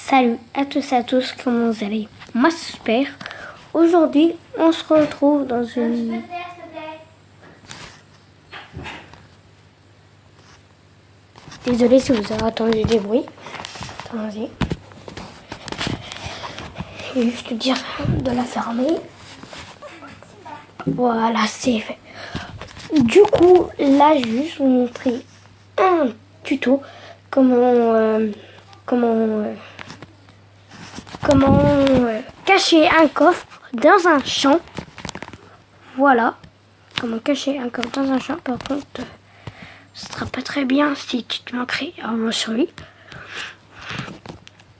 Salut à tous et à tous, comment vous allez? Moi super. Aujourd'hui, on se retrouve dans une... Désolée si vous avez entendu des bruits. Attendez. Je vais juste dire de la fermer. Voilà, c'est fait. Du coup, là, je vais juste vous montrer un tuto comment cacher un coffre dans un champ. Voilà, comment cacher un coffre dans un champ. Par contre, ce sera pas très bien si tu te manquerais sur lui.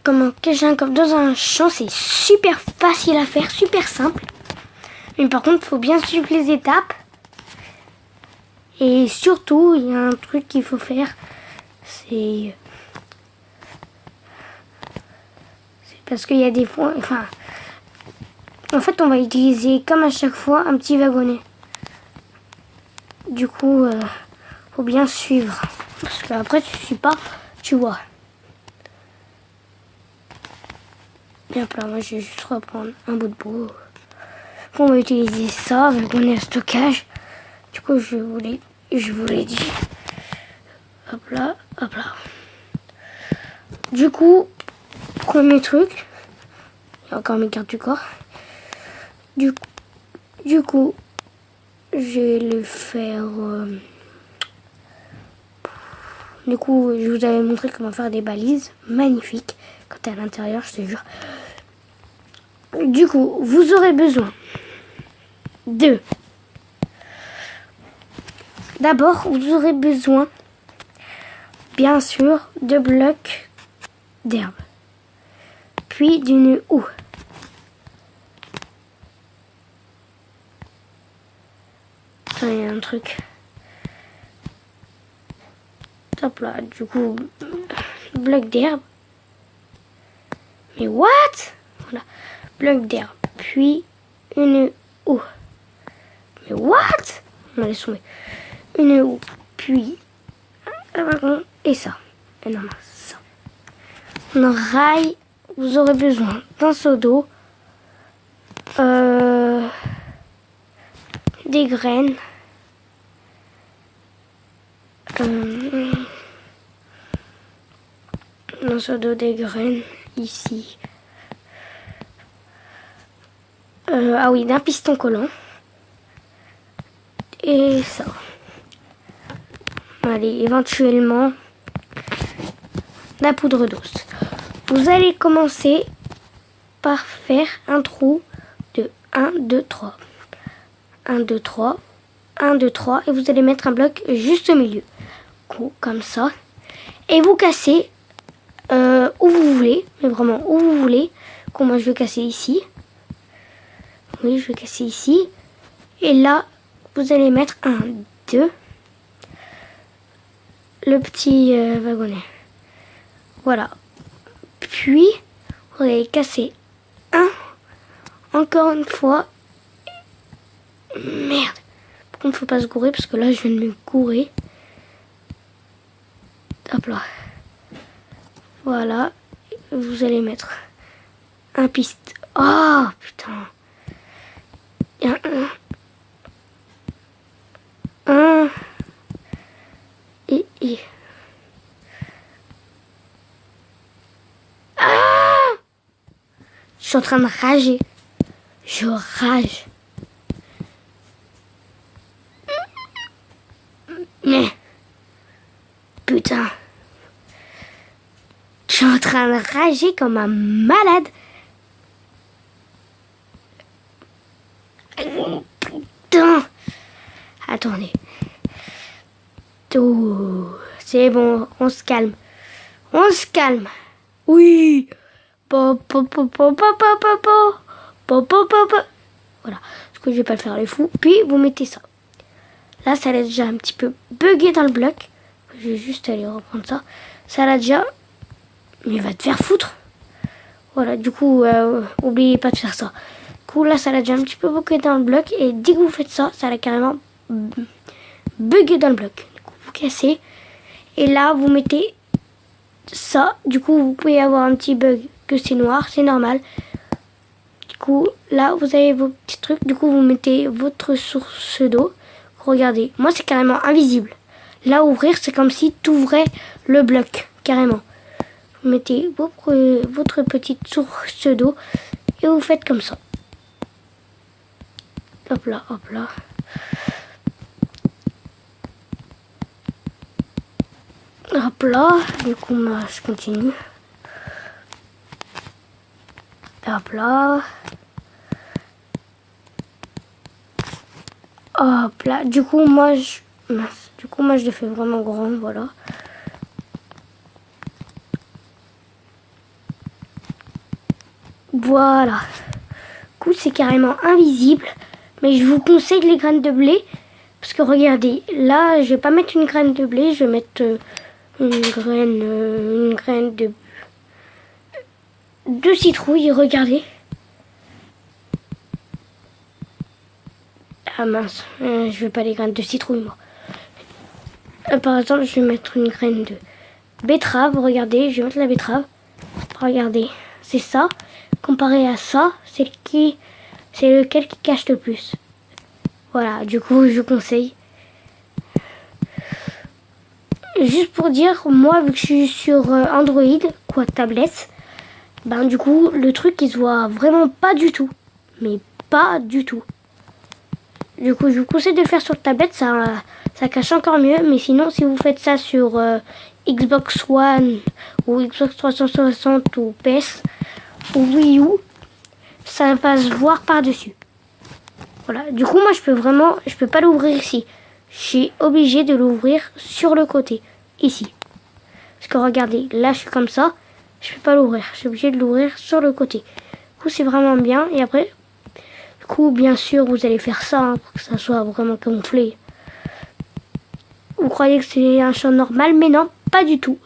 Comment cacher un coffre dans un champ, c'est super facile à faire, super simple. Mais par contre, il faut bien suivre les étapes. Et surtout, il y a un truc qu'il faut faire, c'est parce qu'il y a des fois, en fait, on va utiliser comme à chaque fois un petit wagonnet. Du coup, faut bien suivre, parce qu'après tu suis pas, tu vois. Et hop là, moi je vais juste reprendre un bout de bois. On va utiliser ça, wagonnet à stockage. Du coup, je vous l'ai dit. Hop là, hop là. Du coup, premier truc, il y a encore mes cartes du corps. Du coup, je vais le faire. Du coup, je vous avais montré comment faire des balises magnifiques quand t'es à l'intérieur, je te jure. Du coup, vous aurez besoin de. D'abord, vous aurez besoin, bien sûr, de blocs d'herbe, puis d'une houe. Ça, il y a un truc. Hop là, du coup, bloc d'herbe. Mais what? Voilà, bloc d'herbe, puis une houe. Mais what? On va laisser tomber. Une houe, puis et ça. Et non, ça. En rail, vous aurez besoin d'un seau d'eau, des graines, un seau d'eau, des graines ici. Ah oui, d'un piston collant. Et ça. Allez, éventuellement, la poudre d'os. Vous allez commencer par faire un trou de 1, 2, 3. 1, 2, 3. 1, 2, 3. Et vous allez mettre un bloc juste au milieu. Comme ça. Et vous cassez où vous voulez. Mais vraiment où vous voulez. Moi, je vais casser ici. Oui, je vais casser ici. Et là, vous allez mettre 1, 2. Le petit wagonnet. Voilà. Puis, vous allez casser 1. Encore une fois. Merde. Par contre, faut pas se gourer parce que là, je viens de me gourer. Hop là. Voilà. Vous allez mettre un piston. Oh, putain. Il y a un. Et. Ah! Je suis en train de rager. Je rage. Mais. Putain. Je suis en train de rager comme un malade. Putain. Attendez. Oh, c'est bon, on se calme. On se calme. Oui. Voilà. Parce que je vais pas le faire les fous. Puis vous mettez ça. Là, ça l'a déjà un petit peu bugué dans le bloc. Je vais juste aller reprendre ça. Ça l'a déjà. Mais va te faire foutre. Voilà, du coup, oubliez pas de faire ça. Du coup, là, ça l'a déjà un petit peu bugué dans le bloc. Et dès que vous faites ça, ça l'a carrément bugué dans le bloc. Du coup, vous cassez. Et là, vous mettez ça. Du coup, vous pouvez avoir un petit bug que c'est noir, c'est normal. Du coup, là, vous avez vos petits trucs. Du coup, vous mettez votre source d'eau. Regardez, moi, c'est carrément invisible. Là, ouvrir, c'est comme si tu ouvrais le bloc, carrément. Vous mettez votre petite source d'eau et vous faites comme ça. Hop là, hop là. Hop là, du coup, moi, je continue. Hop là. Hop là. Du coup, moi, je le fais vraiment grand, voilà. Voilà. Du coup, c'est carrément invisible. Mais je vous conseille les graines de blé. Parce que regardez, là, je vais pas mettre une graine de blé. Je vais mettre une graine de citrouille. Regardez. Ah mince, je veux pas les graines de citrouille, moi. Par exemple, je vais mettre une graine de betterave. Regardez, je vais mettre la betterave. Regardez, c'est ça. Comparé à ça, c'est lequel qui cache le plus. Voilà, du coup, je vous conseille. Juste pour dire, moi, vu que je suis sur Android, quoi, tablette, ben du coup, le truc, il se voit vraiment pas du tout. Mais pas du tout. Du coup, je vous conseille de le faire sur tablette, ça cache encore mieux. Mais sinon, si vous faites ça sur Xbox One ou Xbox 360 ou PS ou Wii U, ça va se voir par-dessus. Voilà. Du coup, moi, je peux pas l'ouvrir ici. Je suis obligée de l'ouvrir sur le côté, ici. Parce que regardez, là, je suis comme ça, je peux pas l'ouvrir. Je suis obligée de l'ouvrir sur le côté. Du coup, c'est vraiment bien. Et après, du coup, bien sûr, vous allez faire ça hein, pour que ça soit vraiment camouflé. Vous croyez que c'est un champ normal, mais non, pas du tout.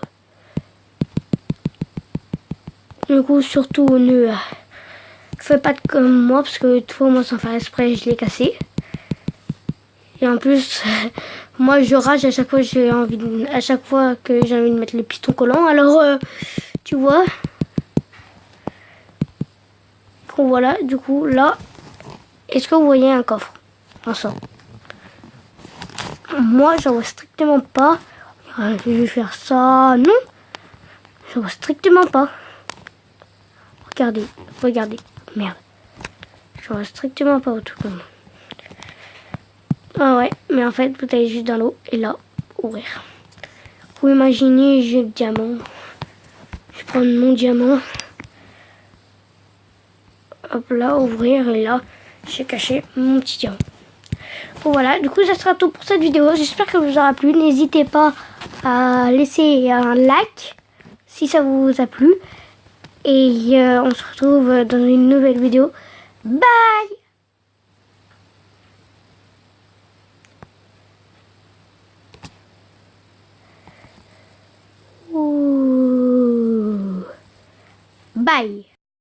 Du coup, surtout, ne faites pas comme moi, parce que tout moi, sans faire exprès, je l'ai cassé. Et en plus, moi, je rage à chaque fois, à chaque fois que j'ai envie de mettre le piston collant. Alors, tu vois. Donc voilà, du coup, là, est-ce que vous voyez un coffre en ça? Moi, j'en vois strictement pas. Je vais faire ça. Non, j'en vois strictement pas. Regardez, regardez. Merde. J'en vois strictement pas autour de moi. Ah ouais, mais en fait, vous allez juste dans l'eau et là, ouvrir. Vous imaginez, j'ai le diamant. Je vais prendre mon diamant. Hop là, ouvrir et là, j'ai caché mon petit diamant. Bon voilà, du coup, ça sera tout pour cette vidéo. J'espère que ça vous aura plu. N'hésitez pas à laisser un like si ça vous a plu. Et on se retrouve dans une nouvelle vidéo. Bye! Ouh. Bye!